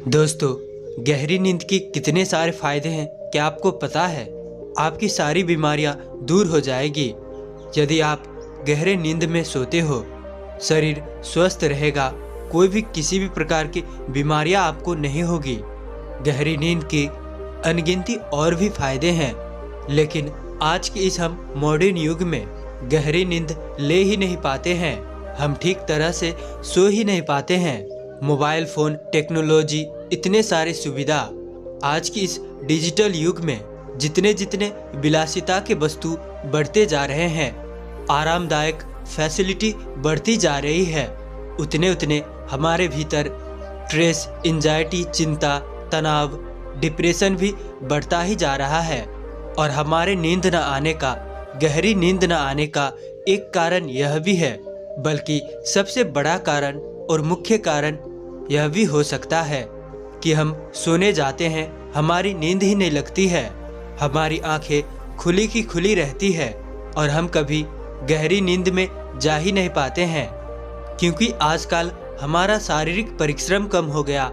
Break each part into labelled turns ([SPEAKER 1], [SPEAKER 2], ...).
[SPEAKER 1] दोस्तों, गहरी नींद के कितने सारे फायदे हैं क्या आपको पता है? आपकी सारी बीमारियां दूर हो जाएगी। यदि आप गहरे नींद में सोते हो, शरीर स्वस्थ रहेगा, कोई भी किसी भी प्रकार की बीमारियां आपको नहीं होगी। गहरी नींद के अनगिनती और भी फायदे हैं, लेकिन आज के इस हम मॉडर्न युग में गहरी नींद ले ही नहीं पाते हैं। हम ठीक तरह से सो ही नहीं पाते हैं। मोबाइल फ़ोन, टेक्नोलॉजी, इतने सारे सुविधा, आज की इस डिजिटल युग में जितने जितने विलासिता के वस्तु बढ़ते जा रहे हैं, आरामदायक फैसिलिटी बढ़ती जा रही है, उतने उतने हमारे भीतर स्ट्रेस, एंजाइटी, चिंता, तनाव, डिप्रेशन भी बढ़ता ही जा रहा है। और हमारे नींद न आने का, गहरी नींद न आने का एक कारण यह भी है, बल्कि सबसे बड़ा कारण और मुख्य कारण यह भी हो सकता है कि हम सोने जाते हैं, हमारी नींद ही नहीं लगती है, हमारी आंखें खुली की खुली रहती है और हम कभी गहरी नींद में जा ही नहीं पाते हैं, क्योंकि आजकल हमारा शारीरिक परिश्रम कम हो गया,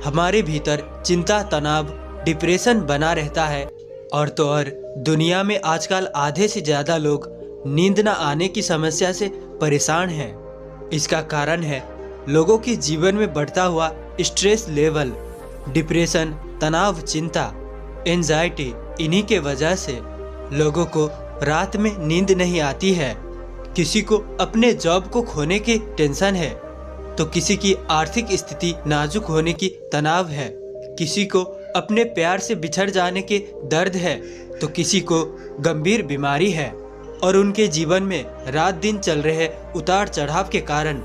[SPEAKER 1] हमारे भीतर चिंता, तनाव, डिप्रेशन बना रहता है। और तो और दुनिया में आजकल आधे से ज़्यादा लोग नींद न आने की समस्या से परेशान हैं। इसका कारण है लोगों के जीवन में बढ़ता हुआ स्ट्रेस लेवल, डिप्रेशन, तनाव, चिंता, एंजाइटी। इन्हीं के वजह से लोगों को रात में नींद नहीं आती है। किसी को अपने जॉब को खोने की टेंशन है, तो किसी की आर्थिक स्थिति नाजुक होने की तनाव है, किसी को अपने प्यार से बिछड़ जाने के दर्द है, तो किसी को गंभीर बीमारी है। और उनके जीवन में रात दिन चल रहे उतार चढ़ाव के कारण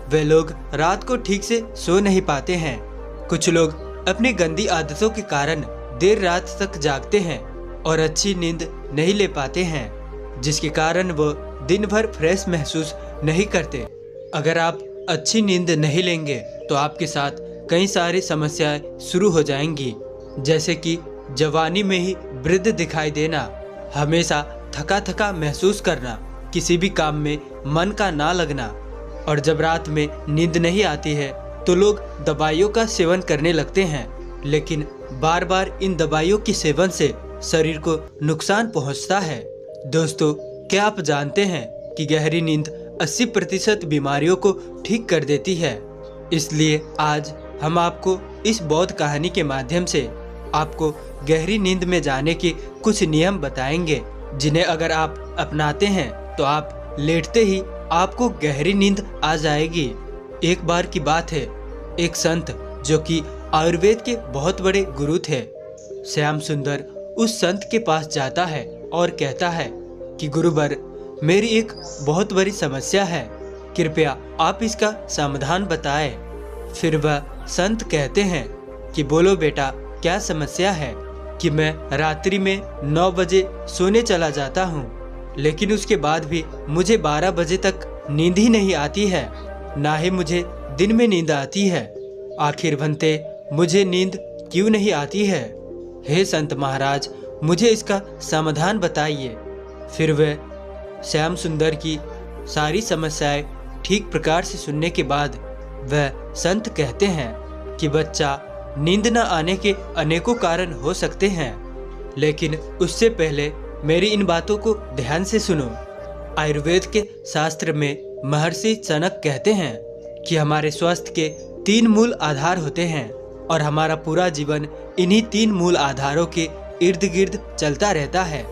[SPEAKER 1] वे लोग रात को ठीक से सो नहीं पाते हैं। कुछ लोग अपनी गंदी आदतों के कारण देर रात तक जागते हैं और अच्छी नींद नहीं ले पाते हैं, जिसके कारण वो दिन भर फ्रेश महसूस नहीं करते। अगर आप अच्छी नींद नहीं लेंगे तो आपके साथ कई सारी समस्याएं शुरू हो जाएंगी, जैसे कि जवानी में ही वृद्ध दिखाई देना, हमेशा थका थका महसूस करना, किसी भी काम में मन का ना लगना। और जब रात में नींद नहीं आती है तो लोग दवाइयों का सेवन करने लगते हैं, लेकिन बार बार इन दवाइयों के सेवन से शरीर को नुकसान पहुंचता है। दोस्तों, क्या आप जानते हैं कि गहरी नींद 80% बीमारियों को ठीक कर देती है? इसलिए आज हम आपको इस बौद्ध कहानी के माध्यम से आपको गहरी नींद में जाने के कुछ नियम बताएंगे, जिन्हें अगर आप अपनाते हैं तो आप लेटते ही आपको गहरी नींद आ जाएगी। एक बार की बात है, एक संत जो कि आयुर्वेद के बहुत बड़े गुरु थे, श्याम सुंदर, उस संत के पास जाता है और कहता है कि गुरुवर, मेरी एक बहुत बड़ी समस्या है, कृपया आप इसका समाधान बताएं। फिर वह संत कहते हैं कि बोलो बेटा, क्या समस्या है? कि मैं रात्रि में 9 बजे सोने चला जाता हूँ, लेकिन उसके बाद भी मुझे 12 बजे तक नींद ही नहीं आती है, ना ही मुझे दिन में नींद आती है। आखिर बनते मुझे नींद क्यों नहीं आती है? हे संत महाराज, मुझे इसका समाधान बताइए। फिर वह श्याम सुंदर की सारी समस्याएं ठीक प्रकार से सुनने के बाद वह संत कहते हैं कि बच्चा, नींद न आने के अनेकों कारण हो सकते हैं, लेकिन उससे पहले मेरी इन बातों को ध्यान से सुनो। आयुर्वेद के शास्त्र में महर्षि चनक कहते हैं कि हमारे स्वास्थ्य के 3 मूल आधार होते हैं और हमारा पूरा जीवन इन्हीं 3 मूल आधारों के इर्द गिर्द चलता रहता है।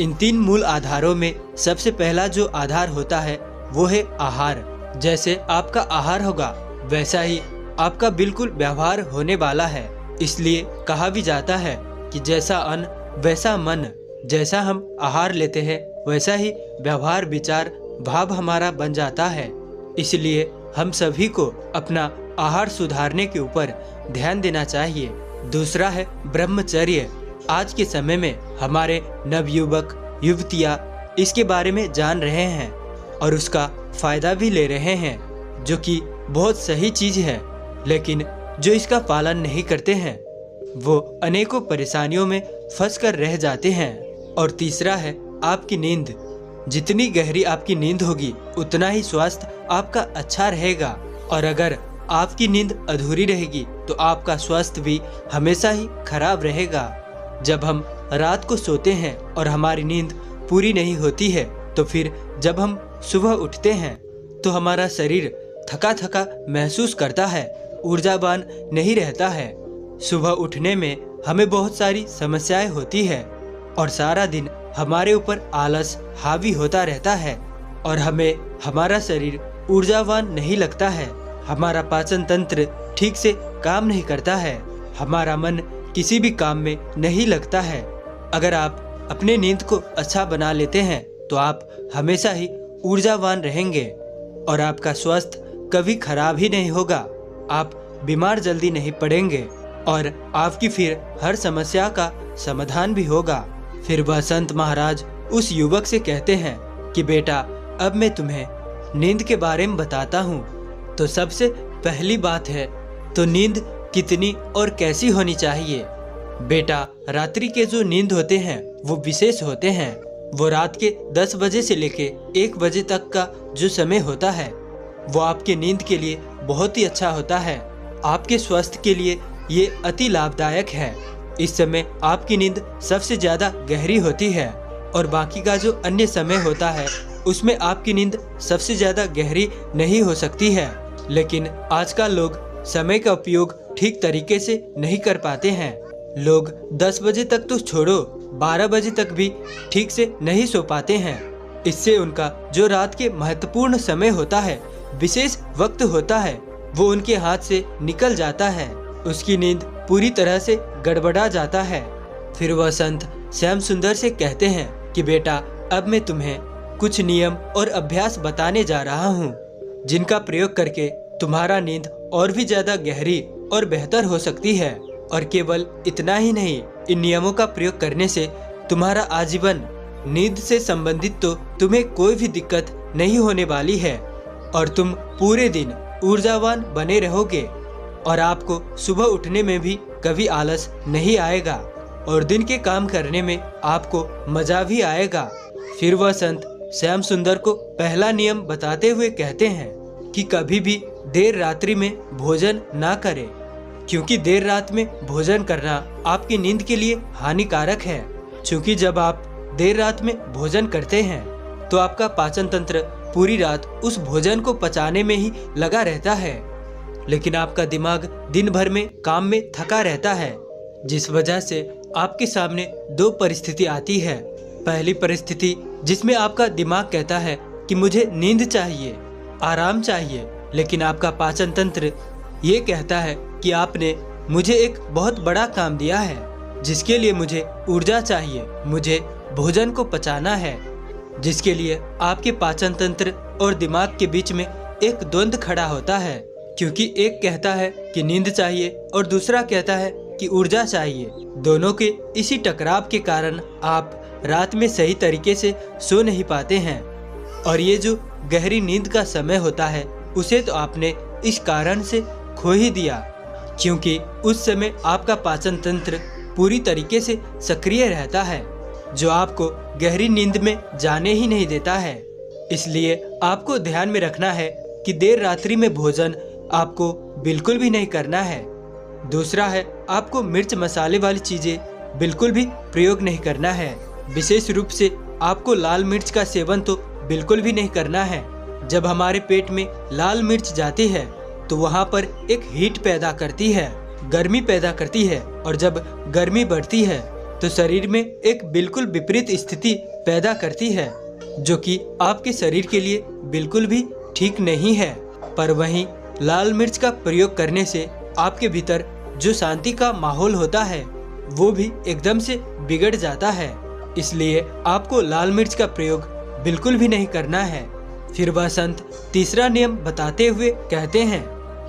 [SPEAKER 1] इन 3 मूल आधारों में सबसे पहला जो आधार होता है वो है आहार। जैसे आपका आहार होगा वैसा ही आपका बिल्कुल व्यवहार होने वाला है। इसलिए कहा भी जाता है कि जैसा अन्न वैसा मन, जैसा हम आहार लेते हैं वैसा ही व्यवहार, विचार, भाव हमारा बन जाता है। इसलिए हम सभी को अपना आहार सुधारने के ऊपर ध्यान देना चाहिए। दूसरा है ब्रह्मचर्य। आज के समय में हमारे नवयुवक युवतियाँ इसके बारे में जान रहे हैं और उसका फायदा भी ले रहे हैं, जो कि बहुत सही चीज है, लेकिन जो इसका पालन नहीं करते हैं वो अनेकों परेशानियों में फंस कर रह जाते हैं। और तीसरा है आपकी नींद। जितनी गहरी आपकी नींद होगी उतना ही स्वास्थ्य आपका अच्छा रहेगा, और अगर आपकी नींद अधूरी रहेगी तो आपका स्वास्थ्य भी हमेशा ही खराब रहेगा। जब हम रात को सोते हैं और हमारी नींद पूरी नहीं होती है तो फिर जब हम सुबह उठते हैं तो हमारा शरीर थका थका महसूस करता है, ऊर्जावान नहीं रहता है। सुबह उठने में हमें बहुत सारी समस्याएं होती है और सारा दिन हमारे ऊपर आलस हावी होता रहता है और हमें हमारा शरीर ऊर्जावान नहीं लगता है। हमारा पाचन तंत्र ठीक से काम नहीं करता है, हमारा मन किसी भी काम में नहीं लगता है। अगर आप अपने नींद को अच्छा बना लेते हैं तो आप हमेशा ही ऊर्जावान रहेंगे और आपका स्वास्थ्य कभी खराब ही नहीं होगा। आप बीमार जल्दी नहीं पड़ेंगे और आपकी फिर हर समस्या का समाधान भी होगा। फिर वह संत महाराज उस युवक से कहते हैं कि बेटा, अब मैं तुम्हें नींद के बारे में बताता हूँ। तो सबसे पहली बात है तो नींद कितनी और कैसी होनी चाहिए। बेटा, रात्रि के जो नींद होते हैं वो विशेष होते हैं। वो रात के 10 बजे से लेके 1 बजे तक का जो समय होता है वो आपके नींद के लिए बहुत ही अच्छा होता है। आपके स्वास्थ्य के लिए ये अति लाभदायक है। इस समय आपकी नींद सबसे ज़्यादा गहरी होती है और बाकी का जो अन्य समय होता है उसमें आपकी नींद सबसे ज़्यादा गहरी नहीं हो सकती है। लेकिन आजकल लोग समय का उपयोग ठीक तरीके से नहीं कर पाते हैं। लोग 10 बजे तक तो छोड़ो, 12 बजे तक भी ठीक से नहीं सो पाते हैं। इससे उनका जो रात के महत्वपूर्ण समय होता है, विशेष वक्त होता है, वो उनके हाथ से निकल जाता है। उसकी नींद पूरी तरह से गड़बड़ा जाता है। फिर वह संत श्याम सुंदर से कहते हैं कि बेटा, अब मैं तुम्हें कुछ नियम और अभ्यास बताने जा रहा हूँ जिनका प्रयोग करके तुम्हारा नींद और भी ज्यादा गहरी और बेहतर हो सकती है। और केवल इतना ही नहीं, इन नियमों का प्रयोग करने से तुम्हारा आजीवन नींद से संबंधित तो तुम्हें कोई भी दिक्कत नहीं होने वाली है और तुम पूरे दिन ऊर्जावान बने रहोगे और आपको सुबह उठने में भी कभी आलस नहीं आएगा और दिन के काम करने में आपको मजा भी आएगा। फिर वह संत श्याम सुंदर को पहला नियम बताते हुए कहते हैं कि कभी भी देर रात्रि में भोजन ना करें, क्योंकि देर रात में भोजन करना आपकी नींद के लिए हानिकारक है। क्योंकि जब आप देर रात में भोजन करते हैं तो आपका पाचन तंत्र पूरी रात उस भोजन को पचाने में ही लगा रहता है, लेकिन आपका दिमाग दिन भर में काम में थका रहता है, जिस वजह से आपके सामने 2 परिस्थिति आती है। पहली परिस्थिति जिसमें आपका दिमाग कहता है कि मुझे नींद चाहिए, आराम चाहिए, लेकिन आपका पाचन तंत्र ये कहता है कि आपने मुझे एक बहुत बड़ा काम दिया है जिसके लिए मुझे ऊर्जा चाहिए, मुझे भोजन को पचाना है, जिसके लिए आपके पाचन तंत्र और दिमाग के बीच में एक द्वंद्व खड़ा होता है। क्योंकि एक कहता है कि नींद चाहिए और दूसरा कहता है कि ऊर्जा चाहिए। दोनों के इसी टकराव के कारण आप रात में सही तरीके से सो नहीं पाते हैं और ये जो गहरी नींद का समय होता है उसे तो आपने इस कारण से खो ही दिया, क्योंकि उस समय आपका पाचन तंत्र पूरी तरीके से सक्रिय रहता है जो आपको गहरी नींद में जाने ही नहीं देता है। इसलिए आपको ध्यान में रखना है कि देर रात्रि में भोजन आपको बिल्कुल भी नहीं करना है। दूसरा है, आपको मिर्च मसाले वाली चीजें बिल्कुल भी प्रयोग नहीं करना है। विशेष रूप से आपको लाल मिर्च का सेवन तो बिल्कुल भी नहीं करना है। जब हमारे पेट में लाल मिर्च जाती है तो वहाँ पर एक हीट पैदा करती है, गर्मी पैदा करती है, और जब गर्मी बढ़ती है तो शरीर में एक बिल्कुल विपरीत स्थिति पैदा करती है जो कि आपके शरीर के लिए बिल्कुल भी ठीक नहीं है। पर वहीं लाल मिर्च का प्रयोग करने से आपके भीतर जो शांति का माहौल होता है वो भी एकदम से बिगड़ जाता है। इसलिए आपको लाल मिर्च का प्रयोग बिल्कुल भी नहीं करना है। फिर वह संत तीसरा नियम बताते हुए कहते हैं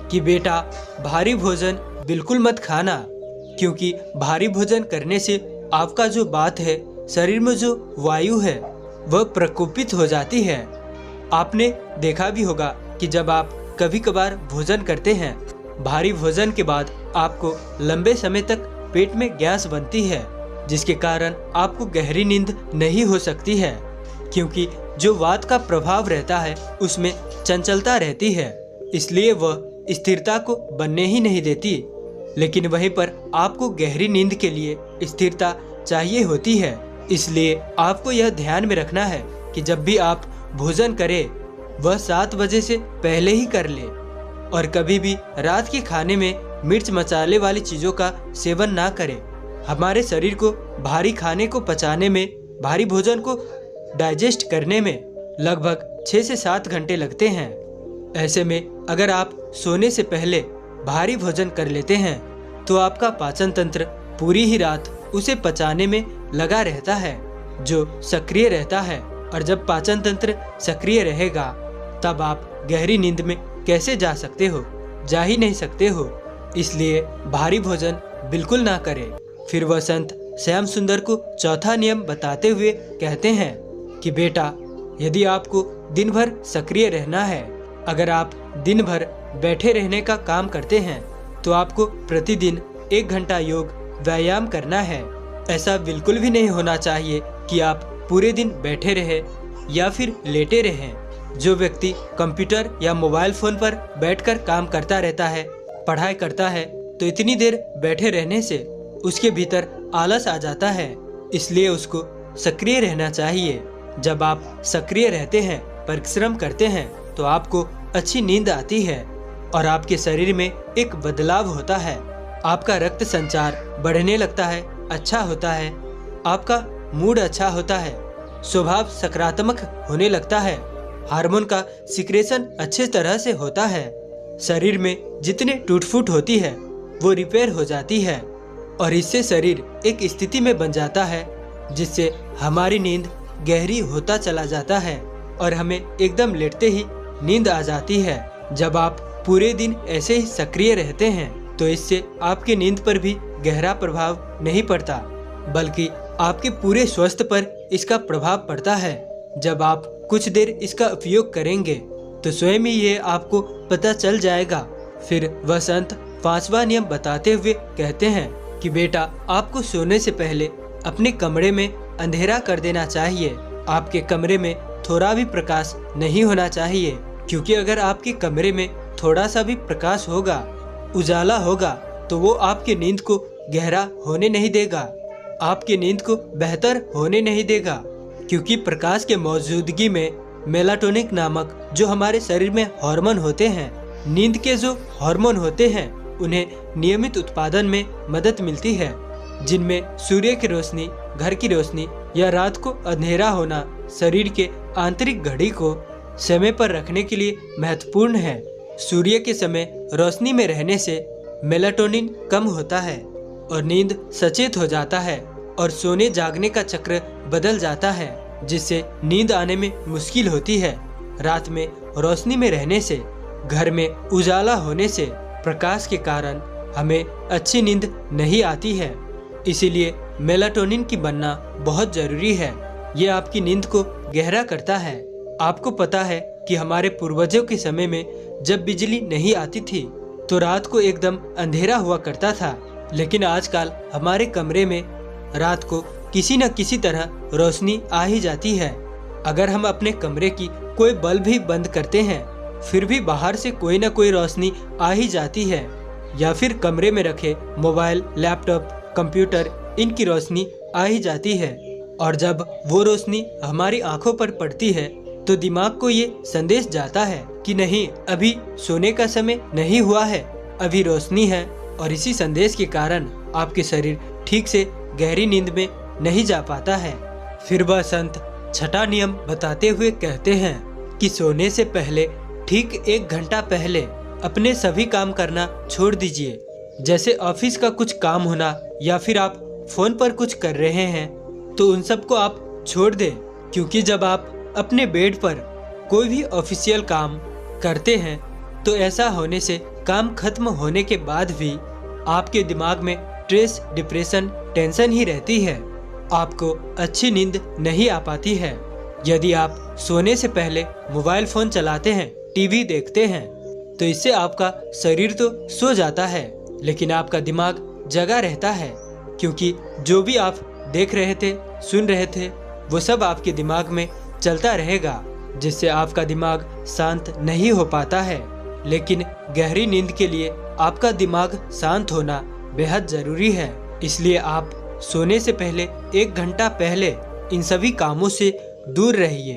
[SPEAKER 1] कि बेटा, भारी भोजन बिल्कुल मत खाना, क्योंकि भारी भोजन करने से आपका जो बात है, शरीर में जो वायु है वह प्रकोपित हो जाती है। आपने देखा भी होगा कि जब आप कभी कभार भोजन करते हैं, भारी भोजन के बाद आपको लंबे समय तक पेट में गैस बनती है, जिसके कारण आपको गहरी नींद नहीं हो सकती है, क्योंकि जो वात का प्रभाव रहता है उसमें चंचलता रहती है, इसलिए वह स्थिरता को बनने ही नहीं देती। लेकिन वहीं पर आपको गहरी नींद के लिए स्थिरता चाहिए होती है। इसलिए आपको यह ध्यान में रखना है कि जब भी आप भोजन करें वह 7 बजे से पहले ही कर ले और कभी भी रात के खाने में मिर्च मसाले वाली चीजों का सेवन ना करें। हमारे शरीर को भारी खाने को पचाने में, भारी भोजन को डाइजेस्ट करने में लगभग 6 से 7 घंटे लगते हैं। ऐसे में अगर आप सोने से पहले भारी भोजन कर लेते हैं तो आपका पाचन तंत्र पूरी ही रात उसे पचाने में लगा रहता है, जो सक्रिय रहता है। और जब पाचन तंत्र सक्रिय रहेगा तब आप गहरी नींद में कैसे जा सकते हो? जा ही नहीं सकते हो। इसलिए भारी भोजन बिल्कुल ना करें। फिर वह संत श्याम सुंदर को चौथा नियम बताते हुए कहते हैं कि बेटा, यदि आपको दिन भर सक्रिय रहना है, अगर आप दिन भर बैठे रहने का काम करते हैं तो आपको प्रतिदिन 1 घंटा योग व्यायाम करना है। ऐसा बिल्कुल भी नहीं होना चाहिए कि आप पूरे दिन बैठे रहे या फिर लेटे रहें। जो व्यक्ति कंप्यूटर या मोबाइल फोन पर बैठकर काम करता रहता है, पढ़ाई करता है, तो इतनी देर बैठे रहने से उसके भीतर आलस आ जाता है। इसलिए उसको सक्रिय रहना चाहिए। जब आप सक्रिय रहते हैं, परिश्रम करते हैं, तो आपको अच्छी नींद आती है और आपके शरीर में एक बदलाव होता है। आपका रक्त संचार बढ़ने लगता है, अच्छा होता है, आपका मूड अच्छा होता है, स्वभाव सकारात्मक होने लगता है, हार्मोन का सिक्रेशन अच्छे तरह से होता है, शरीर में जितने टूट फूट होती है वो रिपेयर हो जाती है और इससे शरीर एक स्थिति में बन जाता है जिससे हमारी नींद गहरी होता चला जाता है और हमें एकदम लेटते ही नींद आ जाती है। जब आप पूरे दिन ऐसे ही सक्रिय रहते हैं तो इससे आपकी नींद पर भी गहरा प्रभाव नहीं पड़ता, बल्कि आपके पूरे स्वास्थ्य पर इसका प्रभाव पड़ता है। जब आप कुछ देर इसका उपयोग करेंगे तो स्वयं ही ये आपको पता चल जाएगा। फिर वह संत 5वां नियम बताते हुए कहते हैं कि बेटा, आपको सोने से पहले अपने कमरे में अंधेरा कर देना चाहिए। आपके कमरे में थोड़ा भी प्रकाश नहीं होना चाहिए, क्योंकि अगर आपके कमरे में थोड़ा सा भी प्रकाश होगा, उजाला होगा, तो वो आपकी नींद को गहरा होने नहीं देगा, आपकी नींद को बेहतर होने नहीं देगा। क्योंकि प्रकाश के मौजूदगी में मेलाटोनिन नामक जो हमारे शरीर में हार्मोन होते हैं, नींद के जो हार्मोन होते हैं, उन्हें नियमित उत्पादन में मदद मिलती है, जिनमें सूर्य की रोशनी, घर की रोशनी या रात को अंधेरा होना शरीर के आंतरिक घड़ी को समय पर रखने के लिए महत्वपूर्ण है। सूर्य के समय रोशनी में रहने से मेलाटोनिन कम होता है और नींद सचेत हो जाता है और सोने जागने का चक्र बदल जाता है, जिससे नींद आने में मुश्किल होती है। रात में रोशनी में रहने से, घर में उजाला होने से, प्रकाश के कारण हमें अच्छी नींद नहीं आती है। इसीलिए मेलाटोनिन की बनना बहुत जरूरी है। ये आपकी नींद को गहरा करता है। आपको पता है कि हमारे पूर्वजों के समय में जब बिजली नहीं आती थी तो रात को एकदम अंधेरा हुआ करता था, लेकिन आजकल हमारे कमरे में रात को किसी न किसी तरह रोशनी आ ही जाती है। अगर हम अपने कमरे की कोई बल्ब भी बंद करते हैं फिर भी बाहर से कोई न कोई रोशनी आ ही जाती है, या फिर कमरे में रखे मोबाइल, लैपटॉप, कंप्यूटर, इनकी रोशनी आ ही जाती है। और जब वो रोशनी हमारी आंखों पर पड़ती है तो दिमाग को ये संदेश जाता है कि नहीं, अभी सोने का समय नहीं हुआ है, अभी रोशनी है। और इसी संदेश के कारण आपके शरीर ठीक से गहरी नींद में नहीं जा पाता है। फिर वह संत 6वां नियम बताते हुए कहते हैं कि सोने से पहले ठीक 1 घंटा पहले अपने सभी काम करना छोड़ दीजिए। जैसे ऑफिस का कुछ काम होना या फिर आप फोन पर कुछ कर रहे हैं तो उन सबको आप छोड़ दें, क्योंकि जब आप अपने बेड पर कोई भी ऑफिशियल काम करते हैं तो ऐसा होने से काम खत्म होने के बाद भी आपके दिमाग में स्ट्रेस, डिप्रेशन, टेंशन ही रहती है। आपको अच्छी नींद नहीं आ पाती है। यदि आप सोने से पहले मोबाइल फोन चलाते हैं, टीवी देखते हैं, तो इससे आपका शरीर तो सो जाता है लेकिन आपका दिमाग जगा रहता है, क्योंकि जो भी आप देख रहे थे, सुन रहे थे, वो सब आपके दिमाग में चलता रहेगा, जिससे आपका दिमाग शांत नहीं हो पाता है। लेकिन गहरी नींद के लिए आपका दिमाग शांत होना बेहद जरूरी है। इसलिए आप सोने से पहले 1 घंटा पहले इन सभी कामों से दूर रहिए।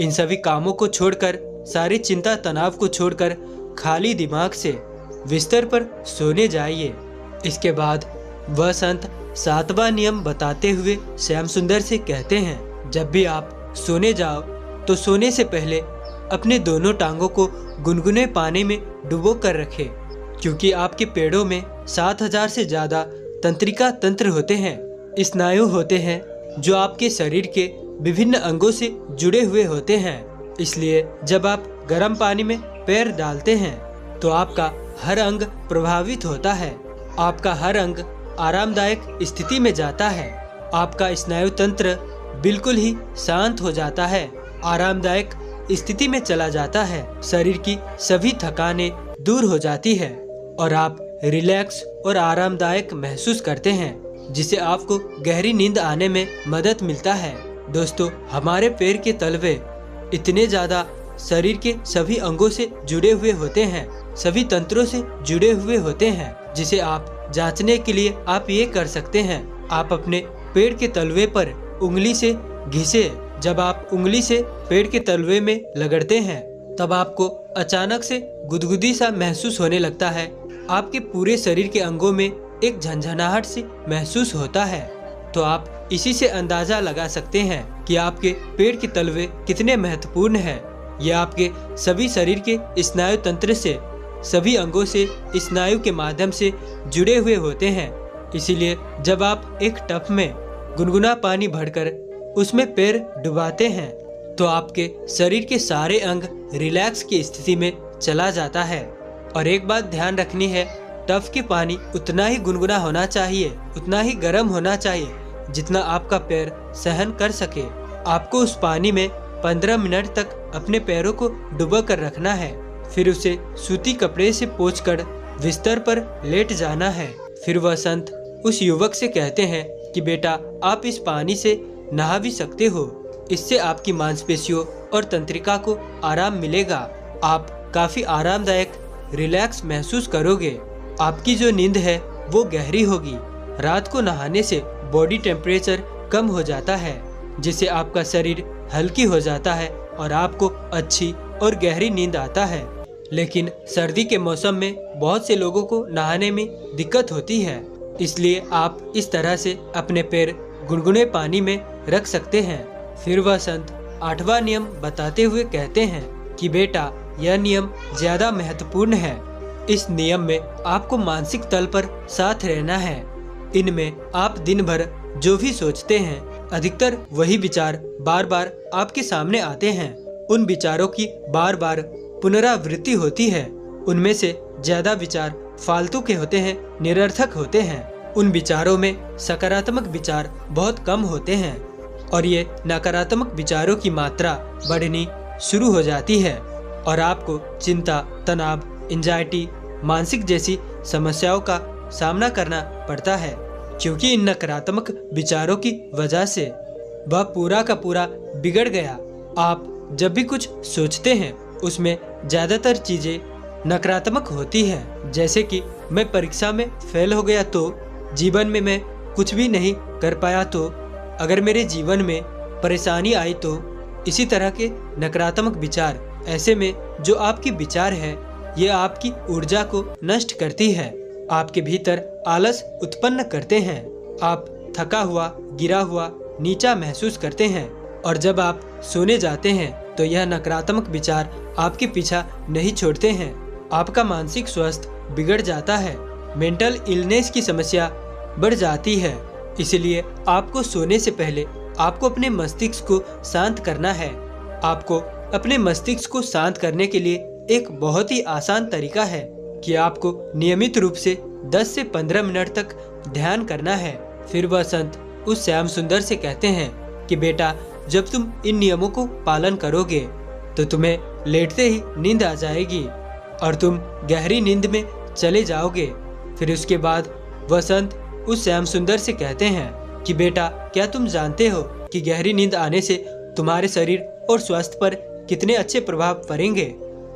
[SPEAKER 1] इन सभी कामों को छोड़कर, सारी चिंता तनाव को छोड़कर खाली दिमाग से बिस्तर पर सोने जाइए। इसके बाद वह संत 7वां नियम बताते हुए श्याम सुंदर से कहते हैं, जब भी आप सोने जाओ तो सोने से पहले अपने दोनों टांगों को गुनगुने पानी में डुबो कर रखें, क्योंकि आपके पेड़ों में 7000 से ज़्यादा तंत्रिका तंत्र होते हैं, स्नायु होते हैं जो आपके शरीर के विभिन्न अंगों से जुड़े हुए होते हैं। इसलिए जब आप गर्म पानी में पैर डालते हैं तो आपका हर अंग प्रभावित होता है, आपका हर अंग आरामदायक स्थिति में जाता है, आपका स्नायु तंत्र बिल्कुल ही शांत हो जाता है, आरामदायक स्थिति में चला जाता है, शरीर की सभी थकानें दूर हो जाती है और आप रिलैक्स और आरामदायक महसूस करते हैं, जिससे आपको गहरी नींद आने में मदद मिलता है। दोस्तों, हमारे पैर के तलवे इतने ज़्यादा शरीर के सभी अंगों से जुड़े हुए होते हैं, सभी तंत्रों से जुड़े हुए होते हैं, जिसे आप जांचने के लिए आप ये कर सकते हैं, आप अपने पैर के तलवे पर उंगली से घिसे। जब आप उंगली से पैर के तलवे में लगड़ते हैं तब आपको अचानक से गुदगुदी सा महसूस होने लगता है, आपके पूरे शरीर के अंगों में एक झंझनाहट सी महसूस होता है। तो आप इसी से अंदाजा लगा सकते हैं कि आपके पैर के तलवे कितने महत्वपूर्ण हैं। ये आपके सभी शरीर के स्नायु तंत्र से, सभी अंगों से, स्नायु के माध्यम से जुड़े हुए होते हैं। इसीलिए जब आप एक टब में गुनगुना पानी भरकर उसमें पैर डुबाते हैं तो आपके शरीर के सारे अंग रिलैक्स की स्थिति में चला जाता है। और एक बात ध्यान रखनी है, टब के पानी उतना ही गुनगुना होना चाहिए, उतना ही गर्म होना चाहिए जितना आपका पैर सहन कर सके। आपको उस पानी में 15 मिनट तक अपने पैरों को डुबो कर रखना है, फिर उसे सूती कपड़े से पोंछकर बिस्तर पर लेट जाना है। फिर वह संत उस युवक से कहते हैं कि बेटा, आप इस पानी से नहा भी सकते हो, इससे आपकी मांसपेशियों और तंत्रिका को आराम मिलेगा, आप काफी आरामदायक रिलैक्स महसूस करोगे, आपकी जो नींद है वो गहरी होगी। रात को नहाने से बॉडी टेम्परेचर कम हो जाता है, जिससे आपका शरीर हल्की हो जाता है और आपको अच्छी और गहरी नींद आता है। लेकिन सर्दी के मौसम में बहुत से लोगों को नहाने में दिक्कत होती है, इसलिए आप इस तरह से अपने पैर गुनगुने पानी में रख सकते हैं। फिर वह संत 8वां नियम बताते हुए कहते हैं कि बेटा, यह नियम ज्यादा महत्वपूर्ण है। इस नियम में आपको मानसिक तल पर साथ रहना है। इनमें आप दिन भर जो भी सोचते हैं, अधिकतर वही विचार बार बार आपके सामने आते हैं। उन विचारों की बार बार पुनरावृत्ति होती है। उनमें से ज्यादा विचार फालतू के होते हैं, निरर्थक होते हैं। उन विचारों में सकारात्मक विचार बहुत कम होते हैं और ये नकारात्मक विचारों की मात्रा बढ़नी शुरू हो जाती है और आपको चिंता, तनाव, एंजाइटी, मानसिक जैसी समस्याओं का सामना करना पड़ता है, क्योंकि इन नकारात्मक विचारों की वजह से वह पूरा का पूरा बिगड़ गया। आप जब भी कुछ सोचते हैं उसमें ज़्यादातर चीज़ें नकारात्मक होती हैं, जैसे कि मैं परीक्षा में फेल हो गया तो, जीवन में मैं कुछ भी नहीं कर पाया तो, अगर मेरे जीवन में परेशानी आई तो, इसी तरह के नकारात्मक विचार। ऐसे में जो आपकी विचार है ये आपकी ऊर्जा को नष्ट करती है, आपके भीतर आलस उत्पन्न करते हैं, आप थका हुआ, गिरा हुआ, नीचा महसूस करते हैं और जब आप सोने जाते हैं तो यह नकारात्मक विचार आपके पीछा नहीं छोड़ते हैं। आपका मानसिक स्वास्थ्य बिगड़ जाता है, मेंटल इलनेस की समस्या बढ़ जाती है। इसलिए आपको सोने से पहले आपको अपने मस्तिष्क को शांत करना है। आपको अपने मस्तिष्क को शांत करने के लिए एक बहुत ही आसान तरीका है कि आपको नियमित रूप से 10 से 15 मिनट तक ध्यान करना है। फिर वह संत उस श्याम सुंदर से कहते हैं कि बेटा, जब तुम इन नियमों को पालन करोगे तो तुम्हें लेटते ही नींद आ जाएगी और तुम गहरी नींद में चले जाओगे। फिर उसके बाद वह संत उस श्याम सुंदर से कहते हैं कि बेटा, क्या तुम जानते हो कि गहरी नींद आने से तुम्हारे शरीर और स्वास्थ्य पर कितने अच्छे प्रभाव पड़ेंगे।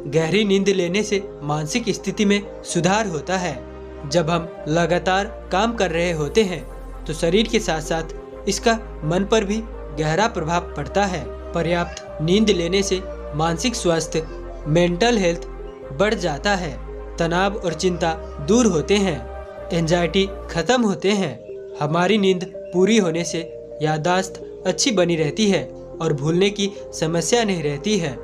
[SPEAKER 1] गहरी नींद लेने से मानसिक स्थिति में सुधार होता है। जब हम लगातार काम कर रहे होते हैं तो शरीर के साथ साथ इसका मन पर भी गहरा प्रभाव पड़ता है। पर्याप्त नींद लेने से मानसिक स्वास्थ्य, मेंटल हेल्थ बढ़ जाता है, तनाव और चिंता दूर होते हैं, एंजाइटी खत्म होते हैं। हमारी नींद पूरी होने से याददाश्त अच्छी बनी रहती है और भूलने की समस्या नहीं रहती है।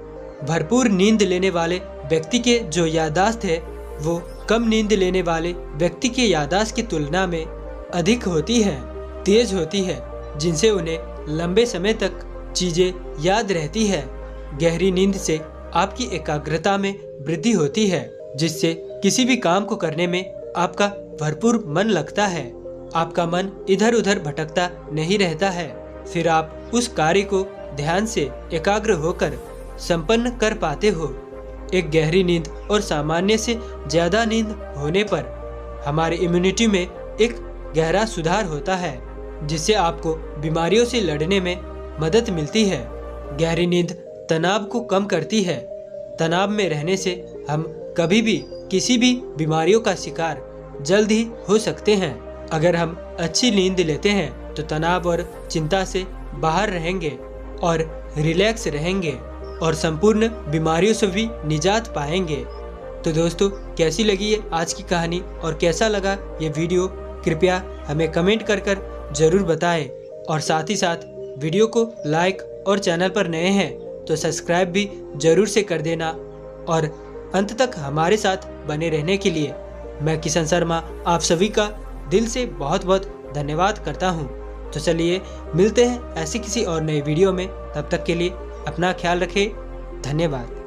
[SPEAKER 1] भरपूर नींद लेने वाले व्यक्ति के जो याददाश्त है वो कम नींद लेने वाले व्यक्ति के याददाश्त की तुलना में अधिक होती है, तेज होती है, जिनसे उन्हें लंबे समय तक चीजें याद रहती है। गहरी नींद से आपकी एकाग्रता में वृद्धि होती है, जिससे किसी भी काम को करने में आपका भरपूर मन लगता है। आपका मन इधर उधर भटकता नहीं रहता है। फिर आप उस कार्य को ध्यान से एकाग्र होकर संपन्न कर पाते हो। एक गहरी नींद और सामान्य से ज्यादा नींद होने पर हमारी इम्यूनिटी में एक गहरा सुधार होता है, जिससे आपको बीमारियों से लड़ने में मदद मिलती है। गहरी नींद तनाव को कम करती है। तनाव में रहने से हम कभी भी किसी भी बीमारियों का शिकार जल्द ही हो सकते हैं। अगर हम अच्छी नींद लेते हैं तो तनाव और चिंता से बाहर रहेंगे और रिलैक्स रहेंगे और संपूर्ण बीमारियों से भी निजात पाएंगे। तो दोस्तों, कैसी लगी ये आज की कहानी और कैसा लगा ये वीडियो, कृपया हमें कमेंट कर जरूर बताएं। और साथ ही साथ वीडियो को लाइक और चैनल पर नए हैं तो सब्सक्राइब भी जरूर से कर देना। और अंत तक हमारे साथ बने रहने के लिए मैं किशन शर्मा आप सभी का दिल से बहुत बहुत धन्यवाद करता हूँ। तो चलिए मिलते हैं ऐसी किसी और नए वीडियो में। तब तक के लिए अपना ख्याल रखें। धन्यवाद।